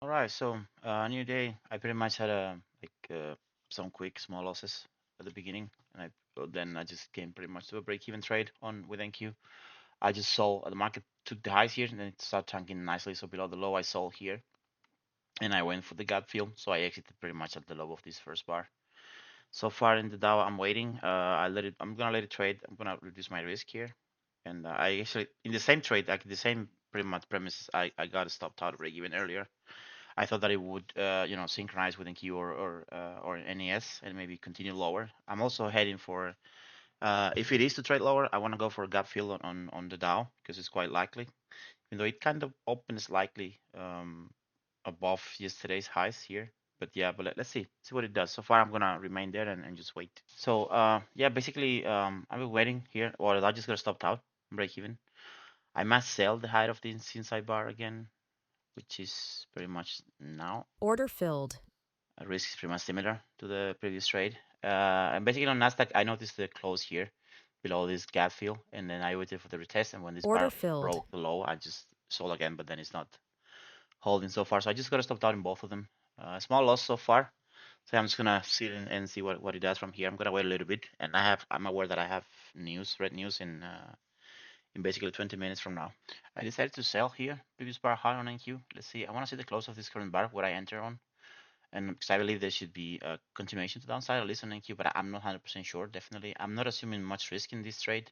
All right, so new day. I pretty much had some quick small losses at the beginning, and then I just came pretty much to a break-even trade on with NQ. I just saw the market took the highs here, and then it started tanking nicely. So below the low, I sold here, and I went for the gut feel. So I exited pretty much at the low of this first bar. So far in the Dow, I'm waiting. I'm gonna let it trade. I'm gonna reduce my risk here, and I actually in the same trade, like the same pretty much premise. I got a stop out break even earlier. I thought that it would, synchronize with NQ or NES and maybe continue lower. I'm also heading for, if it is to trade lower, I want to go for a gap fill on the Dow because it's quite likely, even though it kind of opens likely above yesterday's highs here. But yeah, but let's see what it does. So far, I'm gonna remain there and just wait. So yeah, basically, I've been waiting here, or I just got stopped out, break even. I must sell the height of the inside bar again, which is pretty much now. Order filled. Risk is pretty much similar to the previous trade. And basically on Nasdaq, I noticed the close here below this gap fill, and then I waited for the retest. And when this Order bar filled. broke the low, I just sold again, but then it's not holding so far. So I just got to stop out in both of them. Small loss so far. So I'm just gonna sit and see what it does from here. I'm gonna wait a little bit, and I'm aware that I have red news in basically 20 minutes from now. I decided to sell here, previous bar high on NQ. Let's see. I want to see the close of this current bar where I enter on. And because I believe there should be a continuation to downside, at least on NQ, but I'm not 100% sure. Definitely, I'm not assuming much risk in this trade,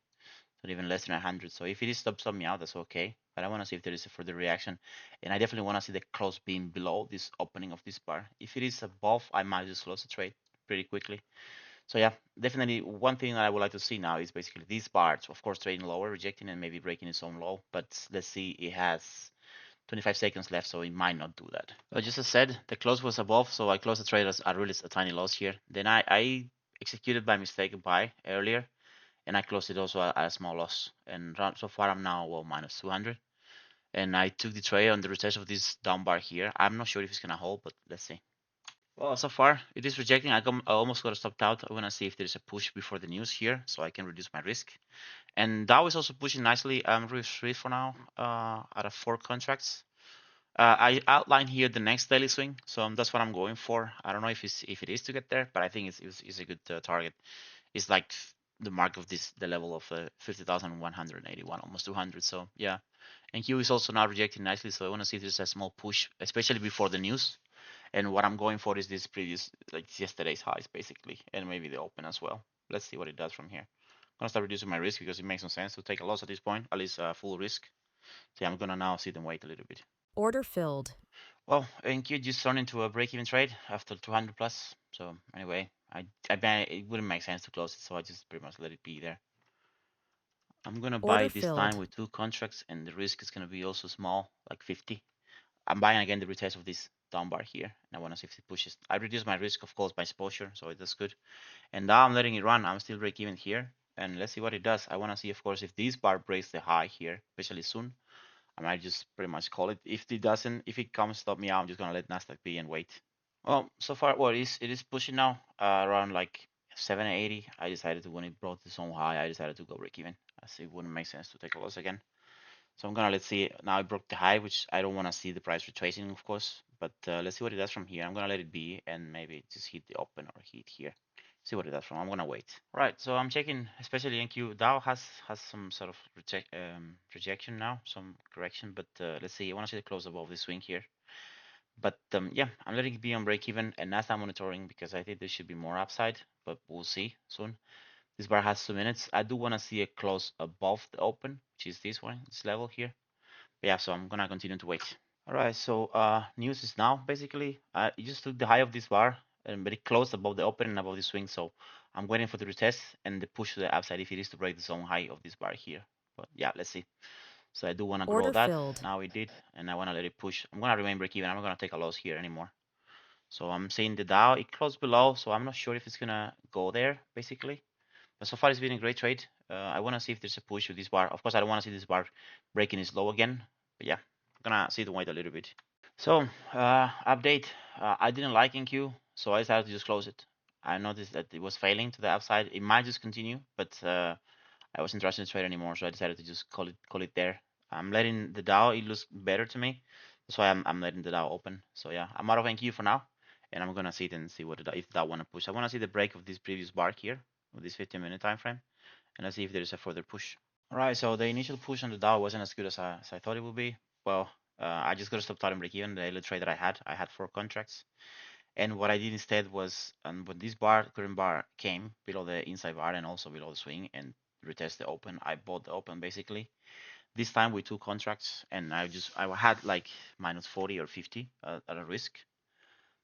not even less than 100. So if it is stop me out, that's okay. But I want to see if there is a further reaction, and I definitely want to see the close being below this opening of this bar. If it is above, I might just close the trade pretty quickly. So yeah, definitely one thing that I would like to see now is basically these bars, of course, trading lower, rejecting and maybe breaking its own low. But let's see, it has 25 seconds left, so it might not do that. But just as said, the close was above, so I closed the trade as I really a tiny loss here. Then I executed by mistake a buy earlier, and I closed it also at a small loss. And so far I'm now well minus 200. And I took the trade on the retest of this down bar here. I'm not sure if it's gonna hold, but let's see. Well, so far it is rejecting. I almost got stopped out. I wanna see if there's a push before the news here, so I can reduce my risk. And Dow is also pushing nicely. I'm risk free for now out of 4 contracts. I outline here the next daily swing, so that's what I'm going for. I don't know if it is to get there, but I think it's a good target. It's like the mark of the level of 50,181, almost 200. So yeah, and Q is also now rejecting nicely. So I want to see if there's a small push, especially before the news. And what I'm going for is this previous, like yesterday's highs, basically, and maybe the open as well. Let's see what it does from here. I'm gonna start reducing my risk because it makes no sense to take a loss at this point, at least full risk. So yeah, I'm gonna now sit and wait a little bit. Order filled. Well, NQ just turned into a break-even trade after 200 plus. So anyway, I bet it wouldn't make sense to close it, so I just pretty much let it be there. I'm gonna buy Order this time filled. with 2 contracts, and the risk is gonna be also small, like 50. I'm buying again the retest of this down bar here, and I wanna see if it pushes. I reduce my risk, of course, by exposure, so that's good. And now I'm letting it run. I'm still break-even here, and let's see what it does. I wanna see, of course, if this bar breaks the high here, especially soon. I might just pretty much call it. If it doesn't, if it comes, stop me out. I'm just gonna let Nasdaq be and wait. Well, so far, well, it is pushing now around like 780. I decided to when it brought this own high, I decided to go break even. As it wouldn't make sense to take a loss again. So I'm gonna let's see. Now it broke the high, which I don't want to see the price retracing, of course. But let's see what it does from here. I'm gonna let it be and maybe just hit the open or hit here. See what it does from. I'm gonna wait. Right. So I'm checking, especially NQ. Dow has some sort of rejection now, some correction. But let's see. I want to see the close above this swing here. But yeah, I'm letting it be on break even and Nasdaq monitoring because I think there should be more upside, but we'll see soon. This bar has 2 minutes. I do want to see a close above the open, which is this one, this level here. But yeah, so I'm gonna continue to wait. All right, so news is now basically. It just took the high of this bar, but it closed above the open and above the swing. So I'm waiting for the retest and the push to the upside if it is to break the zone high of this bar here. But yeah, let's see. So I do want to grow Order that. filled. Now it did, and I want to let it push. I'm gonna remain break even. I'm not gonna take a loss here anymore. So I'm seeing the Dow, it closed below, so I'm not sure if it's gonna go there, basically. But so far it's been a great trade. I wanna see if there's a push with this bar. Of course, I don't wanna see this bar breaking its low again. But yeah, I'm gonna sit and wait a little bit. So, update. I didn't like NQ, so I decided to just close it. I noticed that it was failing to the upside. It might just continue, but I wasn't interested in trade anymore, so I decided to just call it there. I'm letting the Dow, it looks better to me. That's why I'm letting the Dow open. So yeah, I'm out of NQ for now, and I'm gonna see it and see what if the Dow wanna push. I wanna see the break of this previous bar here with this 15-minute time frame, and let's see if there is a further push. All right, so the initial push on the Dow wasn't as good as I thought it would be. Well, I just got to stop starting break even the daily trade that I had 4 contracts. And what I did instead was, when this bar, current bar, came below the inside bar and also below the swing and retest the open, I bought the open basically. This time with 2 contracts, and I had like minus 40 or 50 at a risk.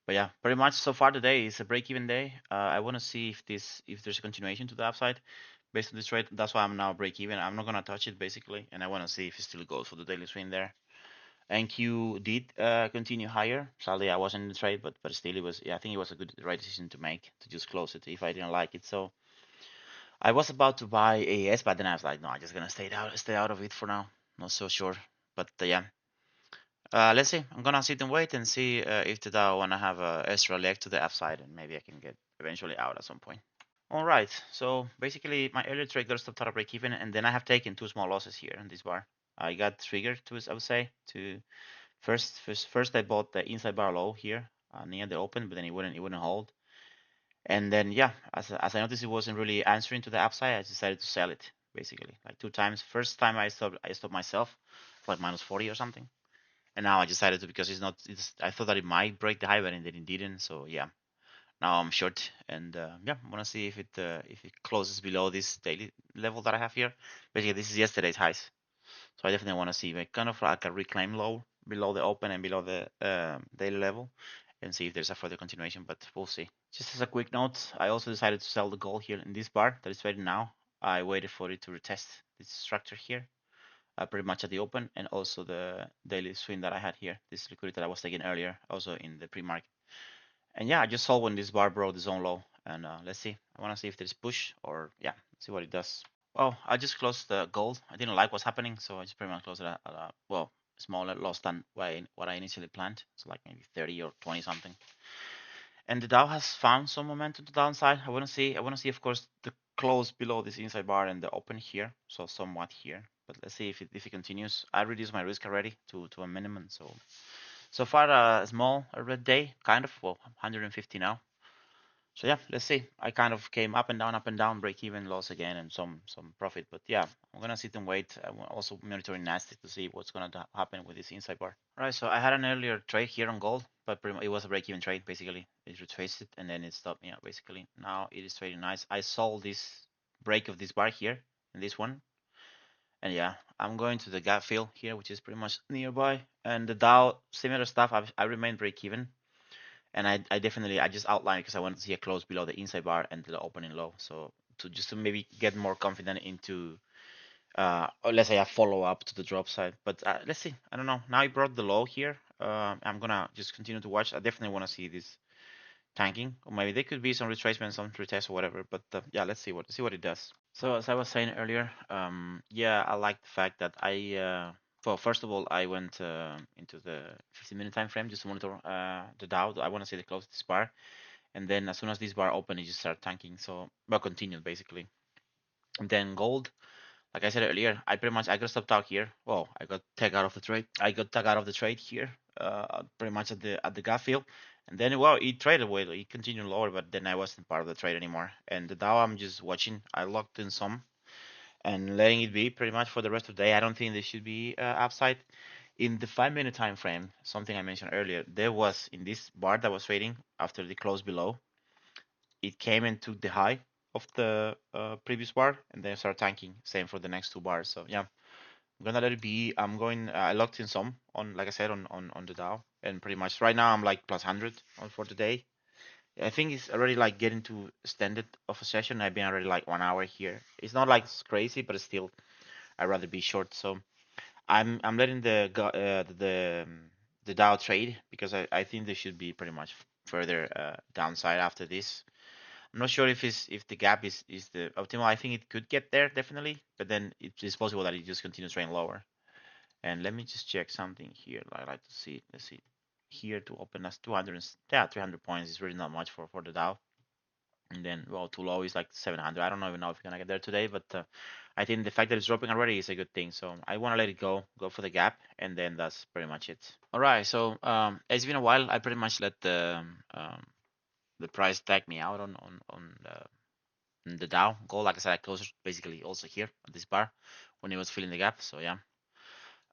But yeah, pretty much so far today is a break-even day. I want to see if there's a continuation to the upside based on this trade. That's why I'm now break-even. I'm not gonna touch it basically, and I want to see if it still goes for the daily swing there. NQ did continue higher. Sadly, I wasn't in the trade, but still, it was, yeah, I think it was a good right decision to make to just close it if I didn't like it. So I was about to buy AES, but then I was like, no, I'm just gonna stay out of it for now. Not so sure, but yeah. Let's see. I'm gonna sit and wait and see if the Dow wanna have a extra leg to the upside, and maybe I can get eventually out at some point. All right. So basically, my earlier trade got stopped at a break even, and then I have taken 2 small losses here in this bar. I got triggered to, I would say, to first I bought the inside bar low here near the open, but then it wouldn't hold. And then yeah, as I noticed it wasn't really answering to the upside, I decided to sell it basically like 2 times. First time I stopped myself, like minus 40 or something. And now I decided to, because I thought that it might break the high, but then it didn't. So yeah, now I'm short, and yeah, I'm gonna see if it closes below this daily level that I have here. Basically, this is yesterday's highs, so I definitely want to see like kind of like a reclaim low below the open and below the daily level, and see if there's a further continuation. But we'll see. Just as a quick note, I also decided to sell the gold here in this bar that is trading now. I waited for it to retest this structure here, pretty much at the open, and also the daily swing that I had here, this liquidity that I was taking earlier, also in the pre-market. And yeah, I just sold when this bar broke the zone low, and let's see. I want to see if there's push or yeah, see what it does. Well, I just closed the gold. I didn't like what's happening, so I just pretty much closed it at a well, smaller loss than what I initially planned. So like maybe 30 or 20 something. And the Dow has found some momentum to the downside. I want to see, of course, the close below this inside bar and the open here, so somewhat here. But let's see if it continues. I reduced my risk already to a minimum, so far a small a red day, kind of, well, 150 now. So yeah, let's see. I kind of came up and down, break even, loss again, and some profit. But yeah, I'm gonna sit and wait. I'm also monitoring Nasdaq to see what's gonna happen with this inside bar. All right, so I had an earlier trade here on gold, but pretty much it was a break even trade basically. It retraced it and then it stopped me out basically. Now it is trading nice. I sold this break of this bar here in this one. And yeah, I'm going to the gap fill here, which is pretty much nearby. And the Dow, similar stuff. I remain break even, and I definitely I just outlined because I wanted to see a close below the inside bar and the opening low. So to maybe get more confident into or let's say a follow up to the drop side. But let's see. I don't know. Now I brought the low here. I'm gonna just continue to watch. I definitely want to see this tanking, or maybe there could be some retracement, some retest or whatever. But yeah, let's see what it does. So as I was saying earlier, yeah, I like the fact that well, first of all, I went into the 15-minute time frame just to monitor the Dow. I want to see the close of this bar, and then as soon as this bar opened, it just started tanking. So, well, continued basically. And then gold, like I said earlier, I got stopped out here. Well, I got taken out of the trade. I got taken out of the trade here, pretty much at the gap fill. And then, well, it traded away. It continued lower, but then I wasn't part of the trade anymore. And the Dow, I'm just watching. I locked in some and letting it be pretty much for the rest of the day. I don't think there should be upside. In the 5 minute time frame, something I mentioned earlier, there was in this bar that was trading after the close below, it came and took the high of the previous bar and then started tanking. Same for the next 2 bars. So yeah, I'm gonna let it be. I'm going. I locked in some on, like I said, on the Dow, and pretty much right now I'm like plus 100 on for today. I think it's already like getting to standard of a session. I've been already like 1 hour here. It's not like it's crazy, but it's still I'd rather be short. So I'm letting the Dow trade because I think there should be pretty much further downside after this. I'm not sure if the gap is the optimal. I think it could get there definitely, but then it is possible that it just continues trading lower. And let me just check something here. I like to see. Let's see here to open us 200. Yeah, 300 points is really not much for the Dow. And then, well, too low is like 700. I don't even know if we're gonna get there today, but I think the fact that it's dropping already is a good thing. So I want to let it go for the gap, and then that's pretty much it. All right. So it's been a while. I pretty much let the price tag me out on the Dow goal. Like I said, I closed basically also here at this bar when it was filling the gap. So yeah.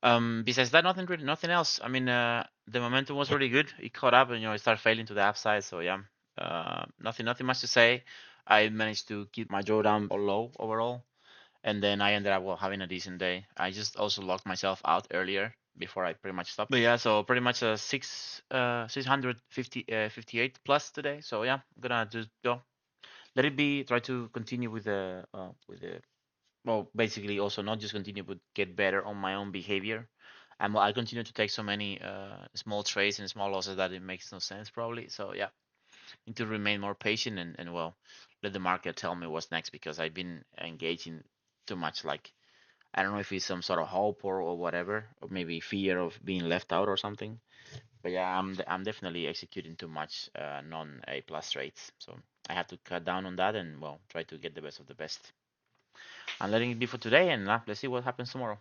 Besides that, nothing really, nothing else. I mean, the momentum was really good. It caught up, and it started failing to the upside. So yeah, nothing much to say. I managed to keep my drawdown low overall, and then I ended up well having a decent day. I just also locked myself out earlier before I pretty much stopped. But yeah, so pretty much a 650 58 plus today. So yeah, I'm gonna just go let it be. Try to continue with the well, basically also not just continue but get better on my own behavior. And I continue to take so many small trades and small losses that it makes no sense probably. So yeah, need to remain more patient and well, let the market tell me what's next because I've been engaging too much. Like I don't know if it's some sort of hope or whatever, or maybe fear of being left out or something. But yeah, I'm definitely executing too much non A plus trades. So I have to cut down on that and well try to get the best of the best. I'm letting it be for today, and let's see what happens tomorrow.